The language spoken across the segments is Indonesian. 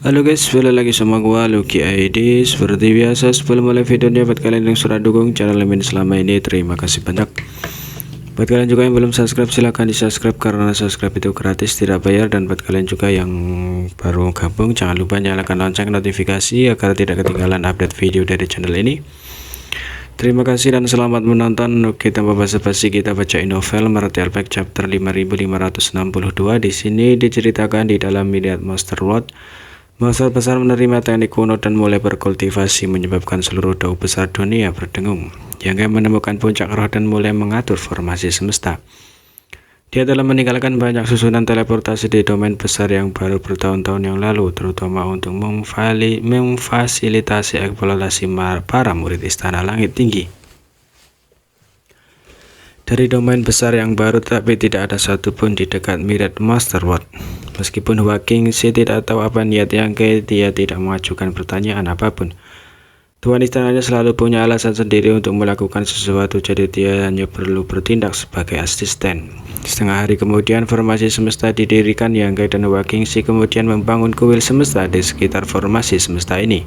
Halo guys, balik lagi sama gua Lucky ID. Seperti biasa, sebelum mulai videonya buat kalian yang sudah dukung channel ini selama ini, terima kasih banyak. Buat kalian juga yang belum subscribe, silahkan di subscribe karena subscribe itu gratis, tidak bayar. Dan buat kalian juga yang baru gabung, jangan lupa nyalakan lonceng notifikasi agar tidak ketinggalan update video dari channel ini. Terima kasih dan selamat menonton. Oke, tanpa basa-basi kita bacain novel Martial Pack chapter 5562. Di sini diceritakan di dalam Midnight Monster World, monster besar menerima teknik kuno dan mulai berkultivasi, menyebabkan seluruh daun besar dunia berdengung. Yang menemukan puncak roh dan mulai mengatur formasi semesta. Dia telah meninggalkan banyak susunan teleportasi di domain besar yang baru bertahun-tahun yang lalu, terutama untuk memfasilitasi eksplorasi para murid Istana Langit Tinggi. Dari domain besar yang baru, tapi tidak ada satupun di dekat Midnight Monster World. Meskipun Hawking tidak tahu apa niat Yang, dia tidak mengajukan pertanyaan apapun. Tuan istananya selalu punya alasan sendiri untuk melakukan sesuatu, jadi dia hanya perlu bertindak sebagai asisten. Setengah hari kemudian, formasi semesta didirikan. Yang dan Hawking kemudian membangun kuil semesta di sekitar formasi semesta ini.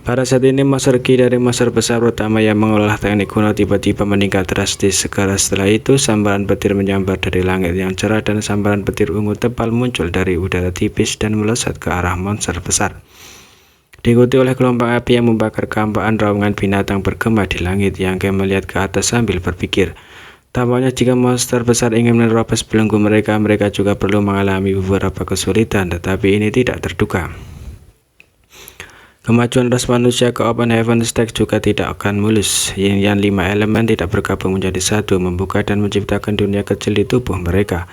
Pada saat ini, monster Ki dari monster besar utama yang mengolah teknik kuno tiba-tiba meningkat drastis. Setelah itu, sambaran petir menyambar dari langit yang cerah dan sambaran petir ungu tebal muncul dari udara tipis dan melesat ke arah monster besar. Diikuti oleh gelombang api yang membakar kehampaan, raungan binatang bergema di langit. Yang melihat ke atas sambil berpikir. Tampaknya jika monster besar ingin menerobos belenggu mereka juga perlu mengalami beberapa kesulitan, tetapi ini tidak terduga. Kemajuan ras manusia ke Open Heaven Stack juga tidak akan mulus. Yang 5 elemen tidak bergabung menjadi satu, membuka dan menciptakan dunia kecil di tubuh mereka.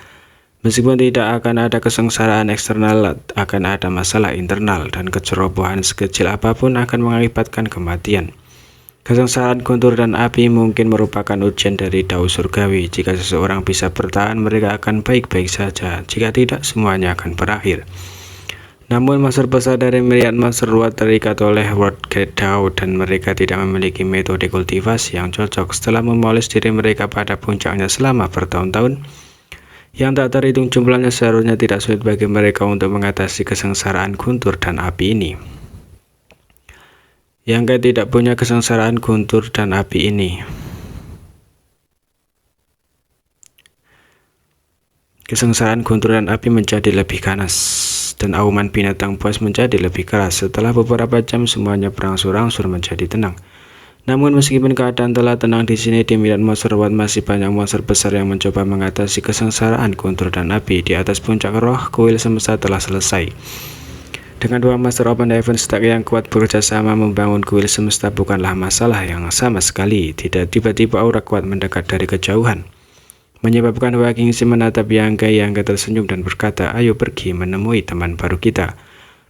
Meskipun tidak akan ada kesengsaraan eksternal, akan ada masalah internal, dan kecerobohan sekecil apapun akan mengakibatkan kematian. Kesengsaraan guntur dan api mungkin merupakan ujian dari Dao Surgawi. Jika seseorang bisa bertahan, mereka akan baik-baik saja. Jika tidak, semuanya akan berakhir. Namun monster besar dari Midnight Monster World terikat oleh World Gate Dao, dan mereka tidak memiliki metode kultivasi yang cocok. Setelah memoles diri mereka pada puncaknya selama bertahun-tahun, yang tak terhitung jumlahnya, seharusnya tidak sulit bagi mereka untuk mengatasi kesengsaraan guntur dan api ini. Yang tidak punya kesengsaraan guntur dan api ini. Kesengsaraan guntur dan api menjadi lebih ganas, dan auman binatang buas menjadi lebih keras. Setelah beberapa jam, semuanya berangsur-angsur menjadi tenang. Namun meskipun keadaan telah tenang di sini, di Midnight Monster World masih banyak monster besar yang mencoba mengatasi kesengsaraan guntur dan api. Di atas puncak roh, kuil semesta telah selesai. Dengan dua monster Open Heaven Stack yang kuat bekerja sama, membangun kuil semesta bukanlah masalah yang sama sekali. Tidak tiba-tiba aura kuat mendekat dari kejauhan, menyebabkan Hawking menatap Yang tersenyum dan berkata, "Ayo pergi menemui teman baru kita."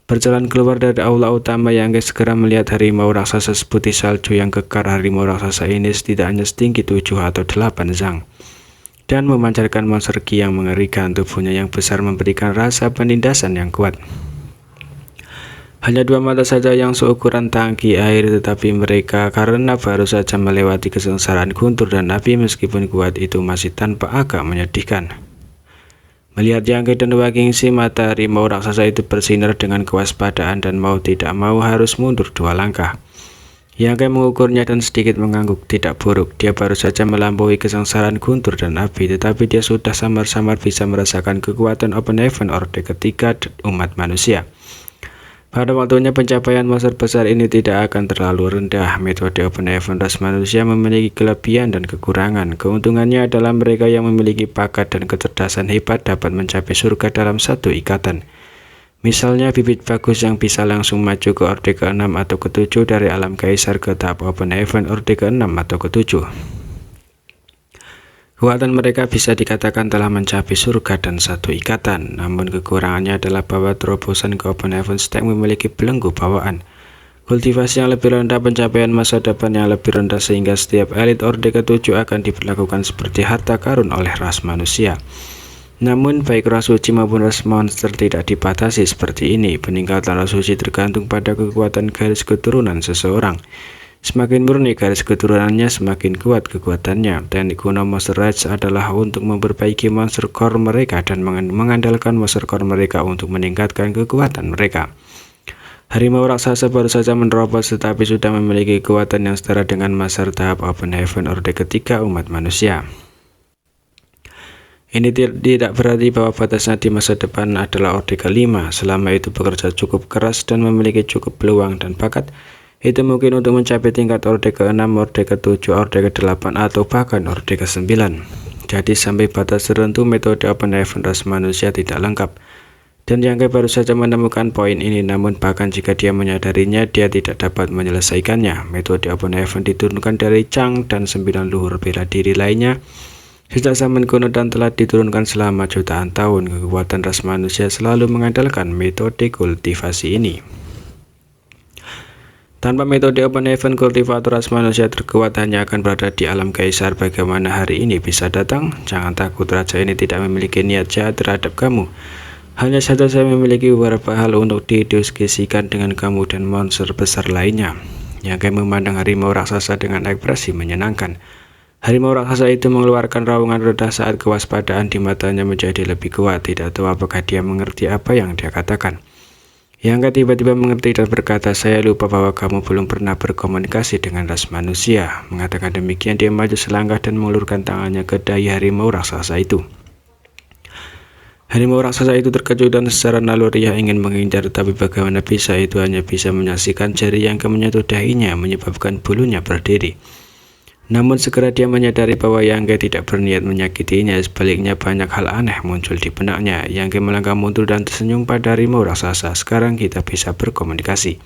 Berjalan keluar dari aula utama, Yang segera melihat harimau raksasa seputih salju yang kekar. Harimau raksasa ini setidaknya setinggi 7 atau 8 zang dan memancarkan monster Ki yang mengerikan. Tubuhnya yang besar memberikan rasa penindasan yang kuat. Hanya dua mata saja yang seukuran tangki air, tetapi mereka karena baru saja melewati kesengsaraan guntur dan api, meskipun kuat itu masih tampak agak menyedihkan. Melihat Yang dan Hawking, mata harimau raksasa itu bersinar dengan kewaspadaan dan mau tidak mau harus mundur 2 langkah. Yang mengukurnya dan sedikit mengangguk. Tidak buruk, dia baru saja melampaui kesengsaraan guntur dan api, tetapi dia sudah samar-samar bisa merasakan kekuatan Open Heaven Orde ketiga umat manusia. Pada waktunya pencapaian monster besar ini tidak akan terlalu rendah. Metode Open Heaven ras manusia memiliki kelebihan dan kekurangan. Keuntungannya adalah mereka yang memiliki bakat dan kecerdasan hebat dapat mencapai surga dalam satu ikatan. Misalnya bibit bagus yang bisa langsung maju ke Orde ke-6 atau ke-7 dari alam kaisar ke tahap Open Heaven Orde ke-6 atau ke-7. Kekuatan mereka bisa dikatakan telah mencapai surga dan satu ikatan. Namun kekurangannya adalah bahwa terobosan ke Open Heaven Stack memiliki belenggu bawaan, kultivasi yang lebih rendah, pencapaian masa depan yang lebih rendah, sehingga setiap elit Orde ke-7 akan diperlakukan seperti harta karun oleh ras manusia. Namun baik ras suci maupun ras monster tidak dibatasi seperti ini. Peningkatan ras suci tergantung pada kekuatan garis keturunan seseorang. Semakin murni garis keturunannya, semakin kuat kekuatannya. Teknik kuno Monster Rage adalah untuk memperbaiki monster core mereka dan mengandalkan monster core mereka untuk meningkatkan kekuatan mereka. Harimau raksasa baru saja menerobos tetapi sudah memiliki kekuatan yang setara dengan Master tahap Open Heaven Orde ketiga umat manusia. Ini tidak berarti bahwa batasnya di masa depan adalah Orde kelima. Selama itu bekerja cukup keras dan memiliki cukup peluang dan bakat, itu mungkin untuk mencapai tingkat Orde ke-6, Orde ke-7, Orde ke-8, atau bahkan Orde ke-9. Jadi sampai batas tertentu metode Open Heaven ras manusia tidak lengkap. Dan Yang Kai baru saja menemukan poin ini, namun bahkan jika dia menyadarinya, dia tidak dapat menyelesaikannya. Metode Open Heaven diturunkan dari Chang dan 9 luhur bela diri lainnya sejak zaman kuno dan telah diturunkan selama jutaan tahun. Kekuatan ras manusia selalu mengandalkan metode kultivasi ini. Tanpa metode Open Heaven, kultivator ras manusia terkuat hanya akan berada di alam kaisar. Bagaimana hari ini bisa datang? Jangan takut, raja ini tidak memiliki niat jahat terhadap kamu. Hanya saja saya memiliki beberapa hal untuk didiskusikan dengan kamu dan monster besar lainnya. Yang Kai memandang harimau raksasa dengan ekspresi menyenangkan. Harimau raksasa itu mengeluarkan raungan rendah saat kewaspadaan di matanya menjadi lebih kuat. Tidak tahu apakah dia mengerti apa yang dia katakan. Yang Kai tiba-tiba mengerti dan berkata, saya lupa bahwa kamu belum pernah berkomunikasi dengan ras manusia. Mengatakan demikian, dia maju selangkah dan mengulurkan tangannya ke dahi harimau raksasa itu. Harimau raksasa itu terkejut dan secara naluriah ingin menghindar, tapi bagaimana bisa, itu hanya bisa menyaksikan jari yang menyentuh dahinya menyebabkan bulunya berdiri. Namun segera dia menyadari bahwa Yang Kai tidak berniat menyakitinya. Sebaliknya banyak hal aneh muncul di benaknya. Yang Kai melangkah mundur dan tersenyum pada harimau raksasa. Sekarang kita bisa berkomunikasi.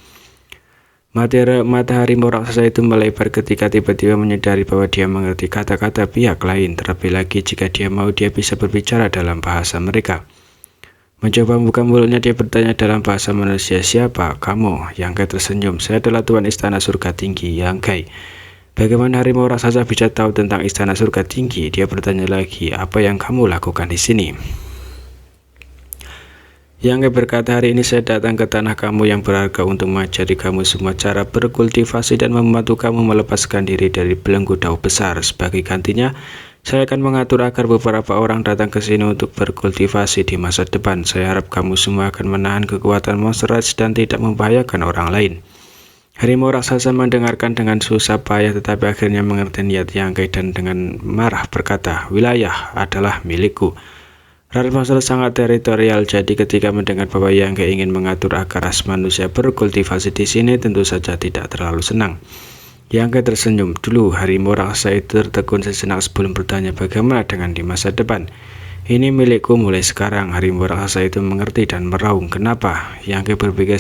Mata harimau raksasa itu melebar ketika tiba-tiba menyadari bahwa dia mengerti kata-kata pihak lain. Terlebih lagi jika dia mau, dia bisa berbicara dalam bahasa mereka. Mencoba membuka mulutnya, dia bertanya dalam bahasa manusia, siapa kamu? Yang Kai tersenyum, saya adalah Tuan Istana Surga Tinggi, Yang Kai. Bagaimana harimau raksasa bisa tahu tentang Istana Surga Tinggi? Dia bertanya lagi, apa yang kamu lakukan di sini? Yang Kai berkata, hari ini saya datang ke tanah kamu yang berharga untuk mengajari kamu semua cara berkultivasi dan membantu kamu melepaskan diri dari belenggu dao besar. Sebagai gantinya, saya akan mengatur agar beberapa orang datang ke sini untuk berkultivasi di masa depan. Saya harap kamu semua akan menahan kekuatan Monster Rage dan tidak membahayakan orang lain. Harimau raksasa mendengarkan dengan susah payah, tetapi akhirnya mengerti niat Yang Kai dan dengan marah berkata, wilayah adalah milikku. Ras monster sangat teritorial, jadi ketika mendengar bahwa Yang Kai ingin mengatur agar ras manusia berkultivasi di sini, tentu saja tidak terlalu senang. Yang Kai tersenyum. Dulu harimau raksasa itu tertegun sejenak sebelum bertanya, bagaimana dengan di masa depan? Ini milikku mulai sekarang. Harimau raksasa itu mengerti dan meraung. Kenapa? Yang Kai berpikir